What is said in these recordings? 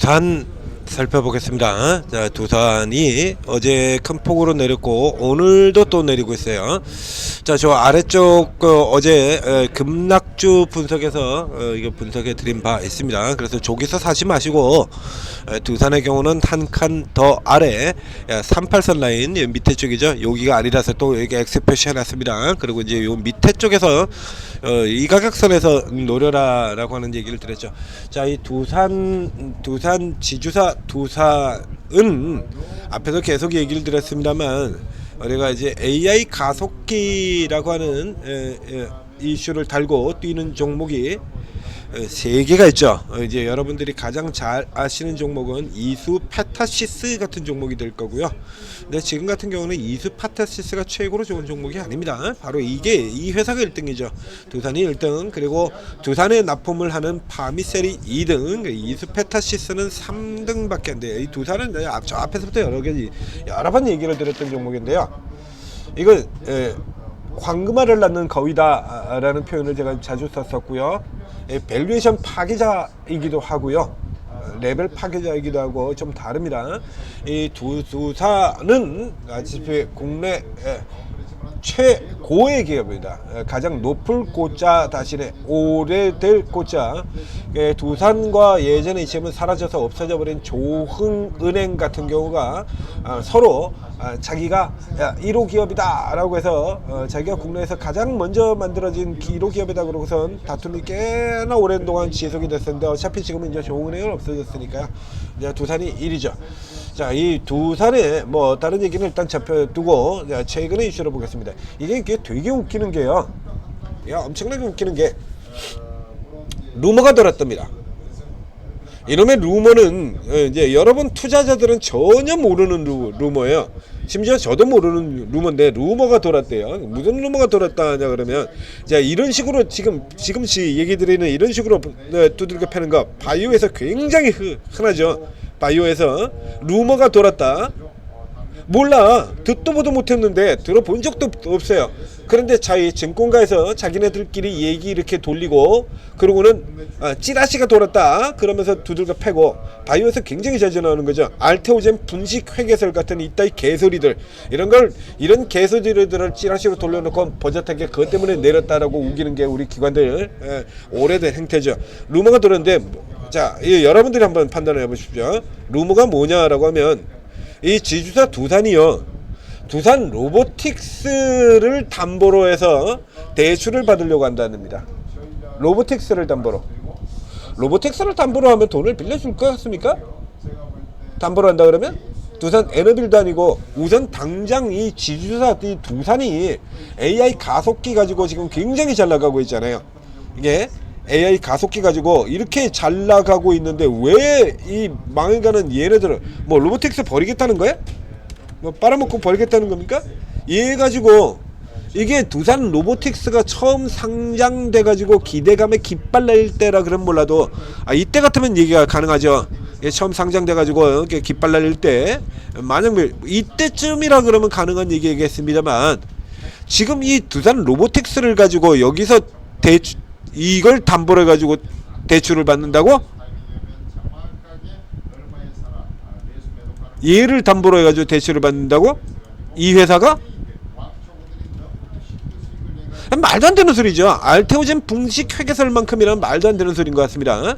두산 살펴보겠습니다. 자, 두산이 어제 큰 폭으로 내렸고 오늘도 또 내리고 있어요. 자, 저 아래쪽 어제 급락주 분석에서 이거 분석해 드린 바 있습니다. 그래서 저기서 사지 마시고 두산의 경우는 한 칸 더 아래 38선 라인 밑에 쪽이죠. 여기가 아니라서 또 여기 X 표시해 놨습니다. 그리고 이제 요 밑에 쪽에서 이 가격선에서 노려라라고 하는 얘기를 드렸죠. 자, 이 두산 지주사 두산은 앞에서 계속 얘기를 드렸습니다만 우리가 이제 AI 가속기라고 하는 이슈를 달고 뛰는 종목이 세 개가 있죠. 이제 여러분들이 가장 잘 아시는 종목은 이수 페타시스 같은 종목이 될 거고요. 근데 지금 같은 경우는 이수 페타시스가 최고로 좋은 종목이 아닙니다. 바로 이 회사가 1등이죠. 두산이 1등, 그리고 두산에 납품을 하는 파미셀이 2등, 이수 페타시스는 3등밖에 안 돼요. 이 두산은 저 앞에서부터 여러 번 얘기를 드렸던 종목인데요. 이건 황금알을 낳는 거위다라는 표현을 제가 자주 썼었고요. 밸류에이션 파괴자이기도 하고요. 레벨 파괴자이기도 하고 좀 다릅니다. 이 두산은 아시다시피 국내 최고의 기업입니다. 가장 높을 고자 대신에 오래될 고자. 두산과 예전에 있으면 사라져서 없어져 버린 조흥은행 같은 경우가 서로 자기가 1호 기업이다 라고 해서 자기가 국내에서 가장 먼저 만들어진 1호 기업이다 그러고선 다툼이 꽤나 오랜 동안 지속이 됐었는데 어차피 지금은 이제 조흥은행은 없어졌으니까 이제 두산이 1위죠. 자, 이 두산에 뭐 다른 얘기는 일단 잡혀두고 최근의 이슈를 보겠습니다. 이게 되게 웃기는 게요. 엄청나게 웃기는 게 루머가 돌았답니다. 이놈의 루머는 이제 여러분 투자자들은 전혀 모르는 루머예요. 심지어 저도 모르는 루머인데 루머가 돌았대요. 무슨 루머가 돌았다냐 그러면 자, 이런 식으로 지금씩 얘기 드리는 이런 식으로 두들겨 패는 거 바이오에서 굉장히 흔하죠. 바이오에서 루머가 돌았다. 몰라, 듣도 보도 못했는데 들어본 적도 없어요. 그런데 자기 증권가에서 자기네들끼리 얘기 이렇게 돌리고 그러고는 찌라시가 돌았다 그러면서 두들겨 패고 바이오에서 굉장히 자주 나오는 거죠. 알테오젠 분식 회계설 같은 이따위 개소리들, 이런 개소리들을 찌라시로 돌려놓고 버젓하게 그것 때문에 내렸다라고 우기는 게 우리 기관들 오래된 행태죠. 루머가 돌았는데 자, 여러분들이 한번 판단을 해보십시오. 루머가 뭐냐라고 하면 이 지주사 두산이요, 두산 로보틱스를 담보로 해서 대출을 받으려고 한다는겁니다. 로보틱스를 담보로 하면 돈을 빌려줄 것 같습니까? 담보로 한다 그러면 두산 에너빌도 아니고 우선 당장 이 지주사 이 두산이 AI 가속기 가지고 지금 굉장히 잘 나가고 있잖아요. 이게 AI 가속기 가지고 이렇게 잘 나가고 있는데 왜 이 망해가는 얘네들을 뭐 로보틱스 버리겠다는 거야? 뭐 빨아먹고 버리겠다는 겁니까? 얘 가지고 이게 두산 로보틱스가 처음 상장돼 가지고 기대감에 깃발 낼 때라 그러면 몰라도 이때 같으면 얘기가 가능하죠. 처음 상장돼 가지고 깃발 낼 때 만약 이때쯤이라 그러면 가능한 얘기겠습니다만 지금 이 두산 로보틱스를 가지고 여기서 이걸 담보로 해가지고 대출을 받는다고? 얘를 담보로 해가지고 대출을 받는다고? 이 회사가? 말도 안 되는 소리죠. 알테오젠 분식 회계설만큼이란 말도 안 되는 소리인 것 같습니다.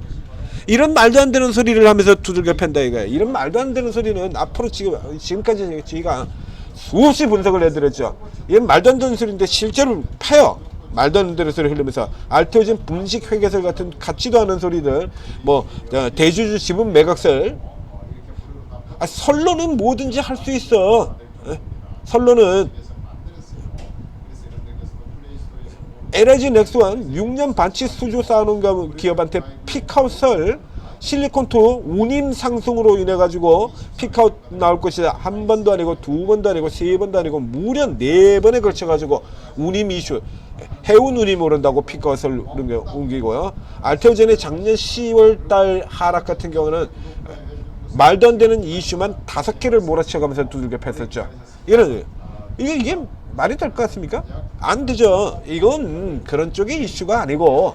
이런 말도 안 되는 소리를 하면서 두들겨 팬다 이거야. 이런 말도 안 되는 소리는 앞으로 지금까지 저희가 수없이 분석을 해드렸죠. 이건 말도 안 되는 소리인데 실제로 파요. 말도 안 되는 소리 흐르면서 알테오젠 분식 회계설 같은 같지도 않은 소리들, 뭐 대주주 지분 매각설, 선로는 뭐든지 할 수 있어. 선로는 LG 넥스원 6년 반치 수주 쌓아놓은 기업한테 픽아웃설, 실리콘투 운임 상승으로 인해 가지고 픽아웃 나올 것이다. 한 번도 아니고 두 번도 아니고 세 번도 아니고 무려 4번에 걸쳐 가지고 운임 이슈, 해운 운임 오른다고 픽아웃을 옮기고요. 알테오젠의 작년 10월달 하락 같은 경우는 말도 안 되는 이슈만 5개를 몰아치워가면서 두들겨 팼었죠. 이게 말이 될 것 같습니까? 안 되죠. 이건 그런 쪽의 이슈가 아니고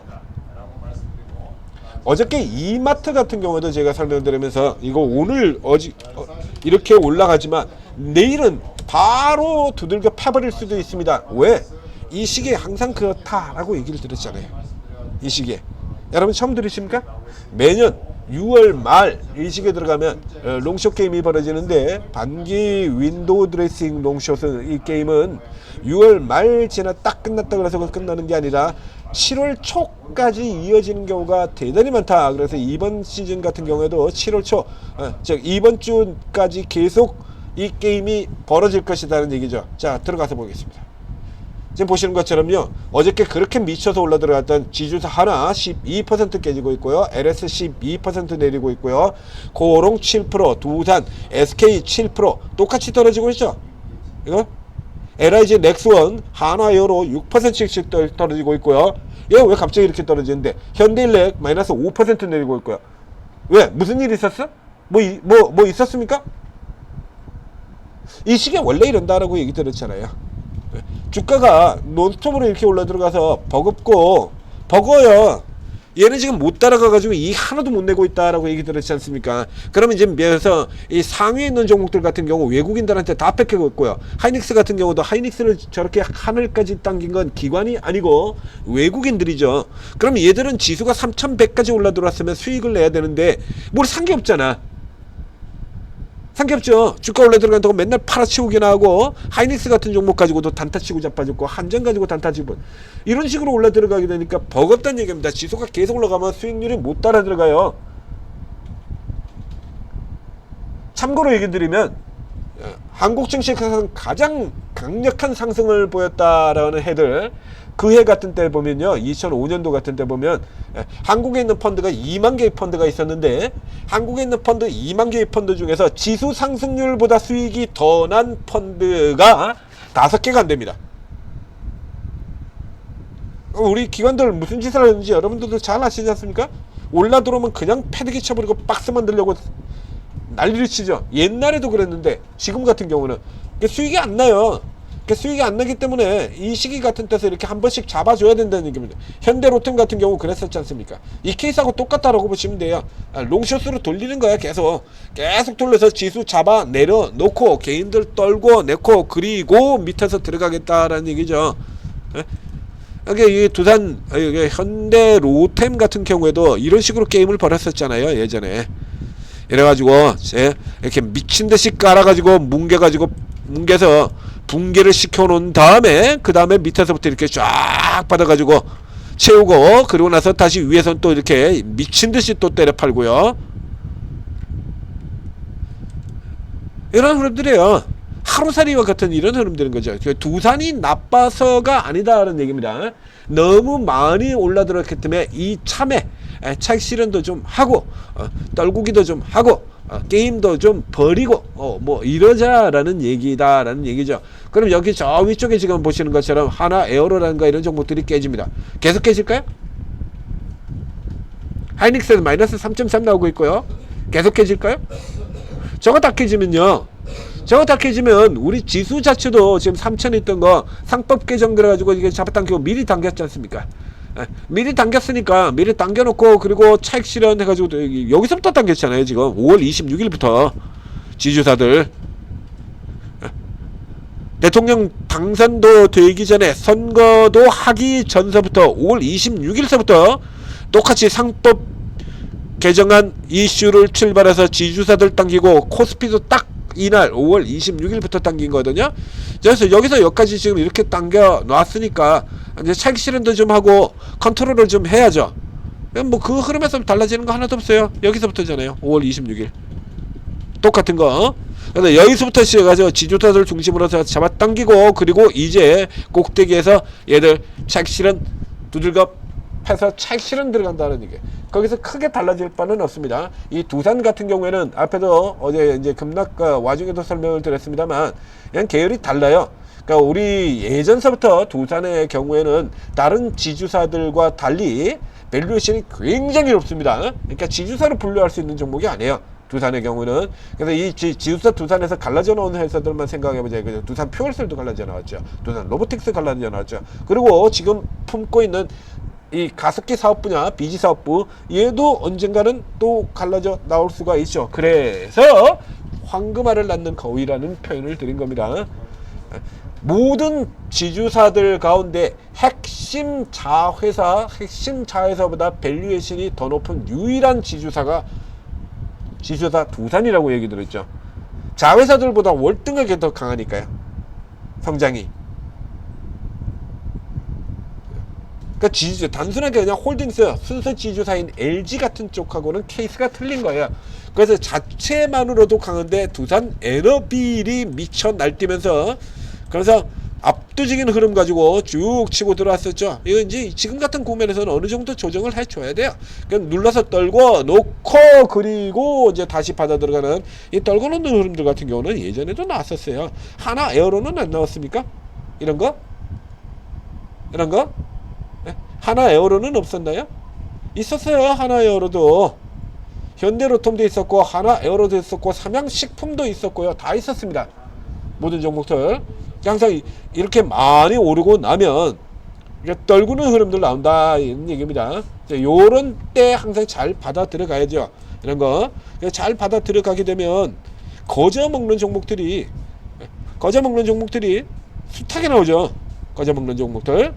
어저께 이마트 같은 경우도 제가 설명드리면서 이거 오늘 이렇게 올라가지만 내일은 바로 두들겨 패버릴 수도 있습니다. 왜? 이 시기에 항상 그렇다라고 얘기를 드렸잖아요. 이 시기에 여러분 처음 들으십니까? 매년 6월 말 이 시기에 들어가면 롱숏 게임이 벌어지는데 반기 윈도우 드레싱 롱숏은 이 게임은 6월 말 지나 딱 끝났다 그래서 끝나는 게 아니라 7월 초까지 이어지는 경우가 대단히 많다. 그래서 이번 시즌 같은 경우에도 7월 초, 즉 이번 주까지 계속 이 게임이 벌어질 것이라는 얘기죠. 자, 들어가서 보겠습니다. 지금 보시는 것처럼요, 어저께 그렇게 미쳐서 올라 들어갔던 지주사 하나 12% 깨지고 있고요, LS 12% 내리고 있고요, 고롱 7%, 두산, SK 7% 똑같이 떨어지고 있죠. 이거 LIG 넥스원, 한화여로 6%씩 떨어지고 있고요. 이거 왜 갑자기 이렇게 떨어지는데? 현대일렉 마이너스 5% 내리고 있고요. 왜? 무슨 일 있었어? 뭐 있었습니까? 이 시기에 원래 이런다라고 얘기 들었잖아요. 주가가 논스톱으로 이렇게 올라 들어가서 버거요. 얘는 지금 못 따라가가지고 이 하나도 못 내고 있다라고 얘기 들었지 않습니까? 그러면 이제 그래서 이 상위에 있는 종목들 같은 경우 외국인들한테 다 뺏기고 있고요. 하이닉스 같은 경우도 하이닉스를 저렇게 하늘까지 당긴 건 기관이 아니고 외국인들이죠. 그럼 얘들은 지수가 3100까지 올라 들어왔으면 수익을 내야 되는데 뭘 산 게 없잖아. 산 게 없죠. 주가 올라 들어간다고 맨날 팔아치우기나 하고, 하이닉스 같은 종목 가지고도 단타치고 자빠졌고, 한전 가지고 단타치고, 이런 식으로 올라 들어가게 되니까 버겁다는 얘기입니다. 지수가 계속 올라가면 수익률이 못 따라 들어가요. 참고로 얘기 드리면 한국 증시에서 가장 강력한 상승을 보였다라는 해들, 그 해 같은 때 보면요, 2005년도 같은 때 보면 한국에 있는 펀드가 2만 개의 펀드가 있었는데, 한국에 있는 펀드 2만 개의 펀드 중에서 지수 상승률보다 수익이 더 난 펀드가 5개가 안 됩니다. 우리 기관들 무슨 짓을 하는지 여러분들도 잘 아시지 않습니까? 올라 들어오면 그냥 패드기 쳐버리고 박스 만들려고 난리를 치죠. 옛날에도 그랬는데 지금 같은 경우는 수익이 안 나요. 수익이 안 나기 때문에 이 시기 같은 때서 이렇게 한 번씩 잡아줘야 된다는 얘기입니다. 현대로템 같은 경우 그랬었지 않습니까? 이 케이스하고 똑같다라고 보시면 돼요. 롱숏으로 돌리는 거야. 계속 돌려서 지수 잡아 내려놓고 개인들 떨고 내고, 그리고 밑에서 들어가겠다라는 얘기죠. 여기 이 두산 현대로템 같은 경우에도 이런 식으로 게임을 벌였었잖아요, 예전에. 이래가지고 이렇게 미친듯이 깔아가지고 뭉개서 붕괴를 시켜놓은 다음에, 그 다음에 밑에서부터 이렇게 쫙 받아가지고 채우고, 그리고 나서 다시 위에서는 또 이렇게 미친듯이 또 때려 팔고요. 이런 흐름들이에요. 하루살이와 같은 이런 흐름들인 거죠. 두산이 나빠서가 아니다라는 얘기입니다. 너무 많이 올라들었기 때문에 이 참에 차익 실현도 좀 하고, 떨구기도 좀 하고, 게임도 좀 버리고, 뭐 이러자라는 얘기다라는 얘기죠. 그럼 여기 저 위쪽에 지금 보시는 것처럼 하나, 에어로라든가 이런 종목들이 깨집니다. 계속 깨질까요? 하이닉스는 마이너스 3.3 나오고 있고요. 계속 깨질까요? 저거 다 깨지면요, 우리 지수 자체도 지금 3,000 있던 거 상법 개정 들어가지고 이게 잡아당기고 미리 당겼지 않습니까? 미리 당겼으니까 미리 당겨놓고, 그리고 차익 실현 해가지고 여기서부터 당겼잖아요. 지금 5월 26일부터 지주사들 대통령 당선도 되기 전에, 선거도 하기 전서부터 5월 26일서부터 똑같이 상법 개정안 이슈를 출발해서 지주사들 당기고, 코스피도 딱 이날 5월 26일부터 당긴 거거든요. 그래서 여기서 여기까지 지금 이렇게 당겨 놨으니까 이제 차익 실현도 좀 하고 컨트롤을 좀 해야죠. 뭐 그 흐름에서 달라지는 거 하나도 없어요. 여기서부터잖아요. 5월 26일 똑같은 거. 그래서 여기서부터 시작해서 지주사들 중심으로 잡아당기고, 그리고 이제 꼭대기에서 얘들 차익 실현 두들겨 해서 차익 실현 들어간다는 얘기. 거기서 크게 달라질 바는 없습니다. 이 두산 같은 경우에는 앞에도 어제 이제 급락가 와중에도 설명을 드렸습니다만, 그냥 계열이 달라요. 그러니까 우리 예전서부터 두산의 경우에는 다른 지주사들과 달리 밸류에이션이 굉장히 높습니다. 그러니까 지주사로 분류할 수 있는 종목이 아니에요, 두산의 경우는. 그래서 이 지주사 두산에서 갈라져 나온 회사들만 생각해보자. 그죠? 두산 퓨얼셀도 갈라져 나왔죠. 두산 로보틱스 갈라져 나왔죠. 그리고 지금 품고 있는 이 가습기 사업 분야, 비지 사업부, 얘도 언젠가는 또 갈라져 나올 수가 있죠. 그래서 황금알을 낳는 거위라는 표현을 드린 겁니다. 모든 지주사들 가운데 핵심 자회사보다 밸류에이션이 더 높은 유일한 지주사 두산이라고 얘기 들었죠. 자회사들보다 월등하게 더 강하니까요. 성장이. 그러니까 지주사, 단순하게 그냥 홀딩스 순수 지주사인 LG 같은 쪽하고는 케이스가 틀린 거예요. 그래서 자체만으로도 강한데 두산 에너빌이 미쳐 날뛰면서, 그래서 압도적인 흐름 가지고 쭉 치고 들어왔었죠. 이거 이제 지금 같은 국면에서는 어느 정도 조정을 해줘야 돼요. 그냥 눌러서 떨고 놓고 그리고 이제 다시 받아 들어가는 이 떨고 놓는 흐름들 같은 경우는 예전에도 나왔었어요. 하나 에어로는 안 나왔습니까? 이런 거? 하나 에어로는 없었나요? 있었어요. 하나 에어로도. 현대로톰도 있었고 하나 에어로도 있었고 삼양식품도 있었고요. 다 있었습니다. 모든 종목들 항상 이렇게 많이 오르고 나면 떨구는 흐름들 나온다 이런 얘기입니다. 요런 때 항상 잘 받아 들어가야죠. 이런 거 잘 받아 들어가게 되면 거저 먹는 종목들이 숱하게 나오죠. 거저 먹는 종목들.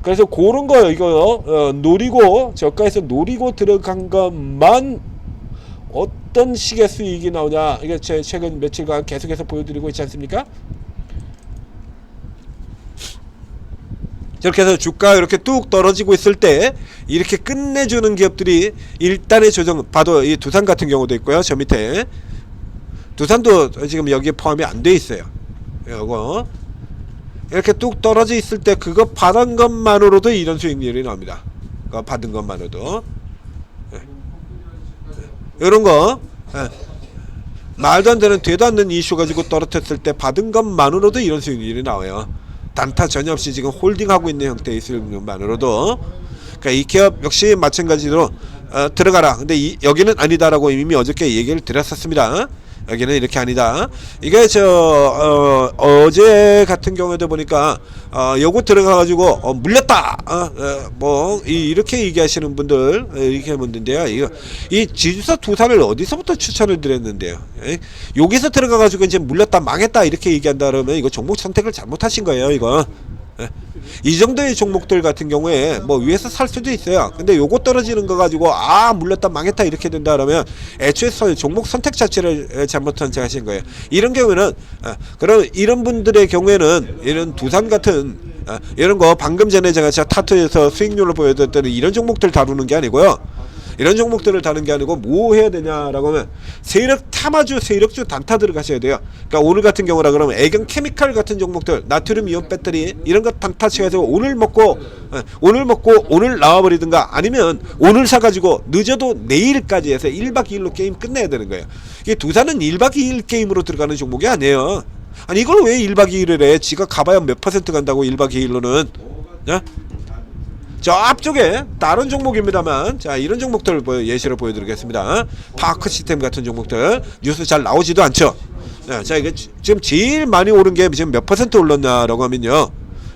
그래서 그런 거 이거 노리고 저가에서 노리고 들어간 것만 어떤 식의 수익이 나오냐, 이게 최근 며칠간 계속해서 보여드리고 있지 않습니까? 저렇게 해서 주가 이렇게 뚝 떨어지고 있을 때 이렇게 끝내주는 기업들이 일단의 조정, 봐도 이 두산 같은 경우도 있고요. 저 밑에 두산도 지금 여기에 포함이 안 돼 있어요. 이거 이렇게 뚝 떨어져 있을 때 그거 받은 것만으로도 이런 수익률이 나옵니다. 그거 받은 것만으로도. 이런 거 말도 안 되는 되도 않는 이슈 가지고 떨어졌을 때 받은 것만으로도 이런 수익률이 나와요. 단타 전혀 없이 지금 홀딩하고 있는 형태의 수익률만으로도. 그러니까 이 기업 역시 마찬가지로 들어가라. 근데 여기는 아니다라고 이미 어저께 얘기를 드렸었습니다. 여기는 이렇게 아니다. 이게 어제 같은 경우에도 보니까 요거 들어가가지고 물렸다. 뭐 이렇게 얘기하시는 분들 이렇게 묻는데요. 이 지주사 두산을 어디서부터 추천을 드렸는데요. 여기서 들어가가지고 이제 물렸다, 망했다 이렇게 얘기한다 그러면 이거 종목 선택을 잘못하신 거예요. 이거. 이 정도의 종목들 같은 경우에 뭐 위에서 살 수도 있어요. 근데 요거 떨어지는 거 가지고 물렸다 망했다 이렇게 된다 그러면 애초에 종목 선택 자체를 잘못 선택하신 거예요. 이런 경우에는 그럼 이런 분들의 경우에는 이런 두산 같은 이런 거 방금 전에 제가 타투에서 수익률을 보여드렸더니 이런 종목들 다루는 게 아니고요. 이런 종목들을 다는 게 아니고 뭐 해야 되냐라고 하면 세력 탐화주, 세력주 단타 들어가셔야 돼요. 그러니까 오늘 같은 경우라 그러면 애경 케미칼 같은 종목들, 나트륨 이온 배터리 이런 거 단타 쳐가지고 오늘 먹고 오늘 나와버리든가 아니면 오늘 사가지고 늦어도 내일까지 해서 1박 2일로 게임 끝내야 되는 거예요. 이게 두산은 1박 2일 게임으로 들어가는 종목이 아니에요. 아니 이걸 왜 1박 2일을 해? 지가 가봐야 몇 퍼센트 간다고 1박 2일로는. 저 앞쪽에 다른 종목입니다만, 자 이런 종목들 예시로 보여드리겠습니다. 파크 시스템 같은 종목들 뉴스 잘 나오지도 않죠. 자 이게 지금 제일 많이 오른 게 지금 몇 퍼센트 올랐나라고 하면요,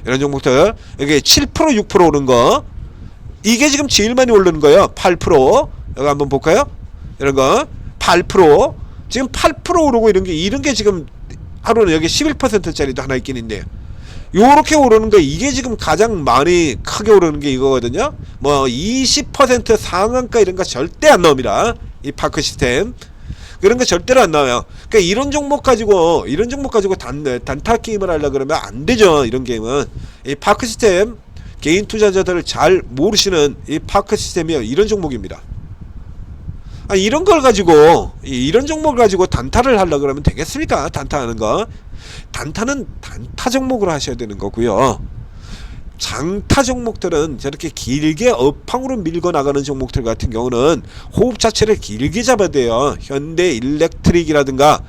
이런 종목들 이게 7% 6% 오른 거, 이게 지금 제일 많이 오르는 거예요. 8%. 여기 한번 볼까요? 이런 거 8%. 지금 8% 오르고 이런 게 지금 하루는 여기 11%짜리도 하나 있긴 있네요. 요렇게 오르는 거, 이게 지금 가장 많이 크게 오르는 게 이거거든요. 뭐 20% 상한가 이런 거 절대 안 나옵니다. 이 파크 시스템 그런 거 절대로 안 나와요. 그러니까 이런 종목 가지고 단타 게임을 하려 그러면 안 되죠. 이런 게임은 이 파크 시스템, 개인 투자자들을 잘 모르시는 이 파크 시스템이요, 이런 종목입니다. 이런 걸 가지고, 이런 종목을 가지고 단타를 하려 그러면 되겠습니까? 단타하는 거. 단타는 단타 종목으로 하셔야 되는 거고요. 장타 종목들은 저렇게 길게 업황으로 밀고 나가는 종목들 같은 경우는 호흡 자체를 길게 잡아야 돼요. 현대 일렉트릭이라든가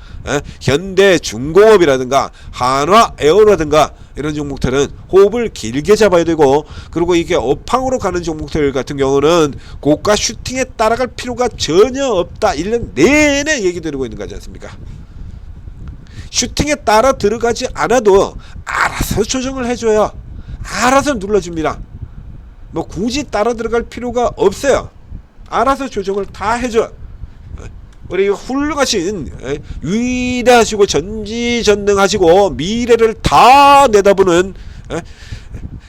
현대 중공업이라든가 한화 에어라든가 이런 종목들은 호흡을 길게 잡아야 되고, 그리고 이게 업황으로 가는 종목들 같은 경우는 고가 슈팅에 따라갈 필요가 전혀 없다. 1년 내내 얘기 드리고 있는 거지 않습니까? 슈팅에 따라 들어가지 않아도 알아서 조정을 해줘요. 알아서 눌러줍니다. 뭐 굳이 따라 들어갈 필요가 없어요. 알아서 조정을 다 해줘. 우리 훌륭하신 위대하시고 전지전능하시고 미래를 다 내다보는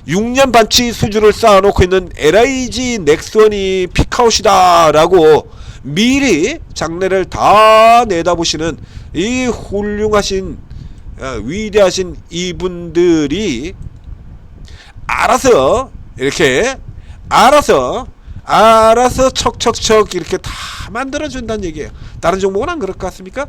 6년 반치 수주를 쌓아놓고 있는 LIG 넥스원이 피카웃이다 라고 미리 장래를 다 내다보시는 이 훌륭하신 위대하신 이분들이 알아서 이렇게 알아서 척척척 이렇게 다 만들어준다는 얘기예요. 다른 종목은 안 그럴 것 같습니까?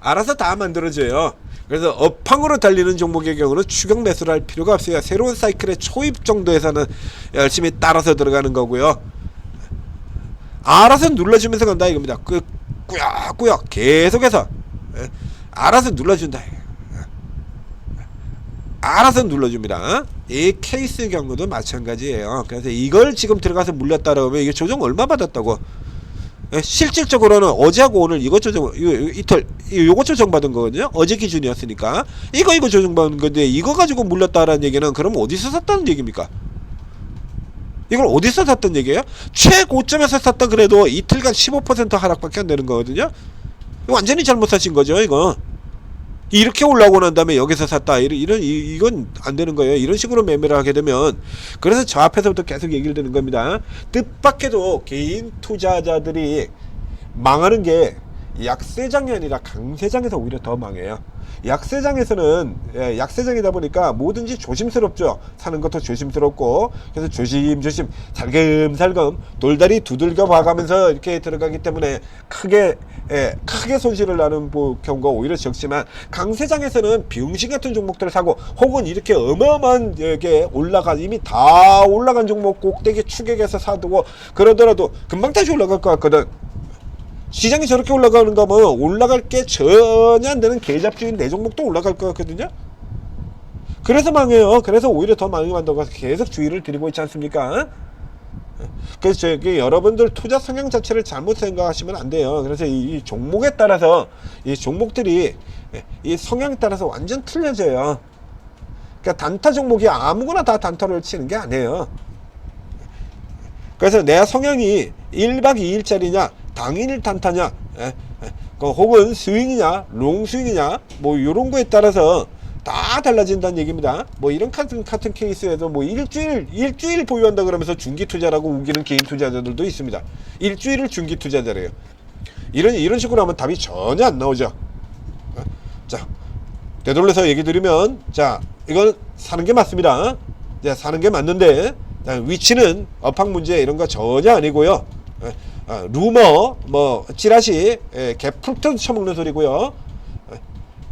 알아서 다 만들어줘요. 그래서 업황으로 달리는 종목의 경우는 추격 매수를 할 필요가 없어요. 새로운 사이클의 초입 정도에서는 열심히 따라서 들어가는 거고요. 알아서 눌러주면서 간다 이겁니다. 꾸역꾸역 계속해서 알아서 눌러준다. 알아서 눌러줍니다. 이 케이스 경우도 마찬가지예요. 그래서 이걸 지금 들어가서 물렸다라고 하면 이게 조정 얼마 받았다고? 실질적으로는 어제하고 오늘 이거 조정 이틀 요거 조정 받은 거거든요. 어제 기준이었으니까 이거 조정 받은 건데 이거 가지고 물렸다라는 얘기는 그럼 어디서 샀다는 얘기입니까? 이걸 어디서 샀던 얘기예요? 최고점에서 샀다 그래도 이틀간 15% 하락밖에 안 되는 거거든요. 완전히 잘못 사신 거죠 이거. 이렇게 올라오고 난 다음에 여기서 샀다 이건 안 되는 거예요. 이런 식으로 매매를 하게 되면. 그래서 저 앞에서부터 계속 얘기를 드리는 겁니다. 뜻밖에도 개인 투자자들이 망하는 게 약세장이 아니라 강세장에서 오히려 더 망해요. 약세장에서는 약세장이다 보니까 뭐든지 조심스럽죠. 사는 것도 조심스럽고 그래서 조심조심 살금살금 돌다리 두들겨 봐가면서 이렇게 들어가기 때문에 크게 손실을 나는 경우가 오히려 적지만 강세장에서는 비응신 같은 종목들을 사고 혹은 이렇게 어마어마한 이미 다 올라간 종목 꼭대기 추격해서 사두고 그러더라도 금방 다시 올라갈 것 같거든. 시장이 저렇게 올라가는 거면 올라갈 게 전혀 안 되는 개잡주인 내 종목도 올라갈 것 같거든요. 그래서 망해요. 그래서 오히려 더 많이 만들어서 계속 주의를 드리고 있지 않습니까? 그래서 저기 여러분들 투자 성향 자체를 잘못 생각하시면 안 돼요. 그래서 이 종목에 따라서 이 종목들이 이 성향에 따라서 완전 틀려져요. 그러니까 단타 종목이 아무거나 다 단타를 치는 게 아니에요. 그래서 내 성향이 1박 2일짜리냐 당일 단타냐 혹은 스윙이냐 롱스윙이냐 뭐 요런 거에 따라서 다 달라진다는 얘기입니다. 뭐 이런 같은 케이스에도 뭐 일주일 보유한다 그러면서 중기 투자라고 우기는 개인 투자자들도 있습니다. 일주일을 중기 투자자래요. 이런 식으로 하면 답이 전혀 안 나오죠. 자, 되돌려서 얘기 드리면 자, 이건 사는 게 맞습니다. 사는 게 맞는데 위치는 업황 문제 이런 거 전혀 아니고요. 루머 뭐 찌라시 개풀터 쳐먹는 소리고요.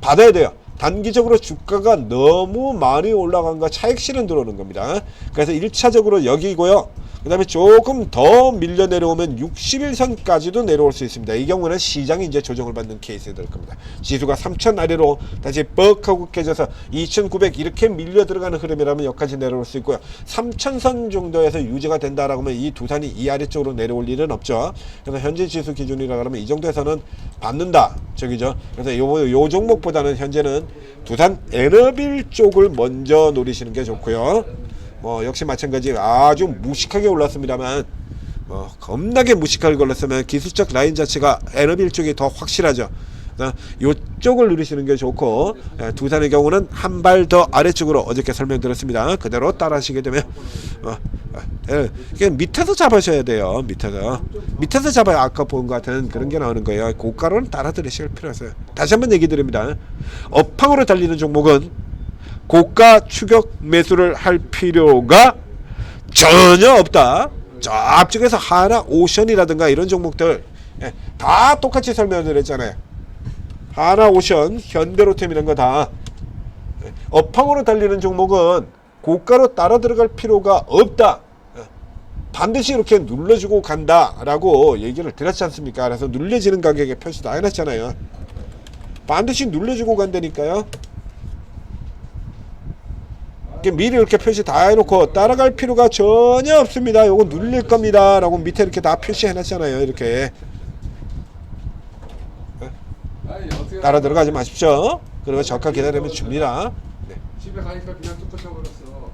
받아야 돼요. 단기적으로 주가가 너무 많이 올라간 거 차익 실현 들어오는 겁니다. 그래서 1차적으로 여기고요. 그 다음에 조금 더 밀려 내려오면 60일선까지도 내려올 수 있습니다. 이 경우는 시장이 이제 조정을 받는 케이스가 될 겁니다. 지수가 3000 아래로 다시 뻑하고 깨져서 2900 이렇게 밀려 들어가는 흐름이라면 여기까지 내려올 수 있고요. 3000선 정도에서 유지가 된다라고 하면 이 두산이 이 아래쪽으로 내려올 일은 없죠. 그래서 현재 지수 기준이라 그러면 이 정도에서는 받는다. 저기죠. 그래서 요 종목보다는 현재는 두산 에너빌 쪽을 먼저 노리시는 게 좋고요. 뭐 역시 마찬가지 아주 무식하게 올랐습니다만 겁나게 무식하게 올랐으면 기술적 라인 자체가 에너빌 쪽이 더 확실하죠. 이쪽을 누리시는 게 좋고 두산의 경우는 한 발 더 아래쪽으로 어저께 설명드렸습니다. 그대로 따라 하시게 되면 밑에서 잡으셔야 돼요. 밑에서 잡아야 아까 본 것 같은 그런 게 나오는 거예요. 고가로는 따라 들으실 필요 없어요. 다시 한번 얘기 드립니다. 업황으로 달리는 종목은 고가 추격 매수를 할 필요가 전혀 없다. 저 앞쪽에서 하나 오션이라든가 이런 종목들 다 똑같이 설명을 드렸잖아요. 하나 오션 현대로템 이런 거 다 업황으로 달리는 종목은 고가로 따라 들어갈 필요가 없다. 반드시 이렇게 눌러주고 간다 라고 얘기를 드렸지 않습니까? 그래서 눌려지는 가격에 표시 다 해놨잖아요. 반드시 눌러주고 간다니까요. 미리 이렇게 표시 다 해놓고 따라갈 필요가 전혀 없습니다. 요거 눌릴 겁니다 라고 밑에 이렇게 다 표시해놨잖아요. 이렇게 따라 들어가지 마십시오. 그리고 저가 기다리면 줍니다. 집에 가니까 그냥 뚝 꽂혀버렸어.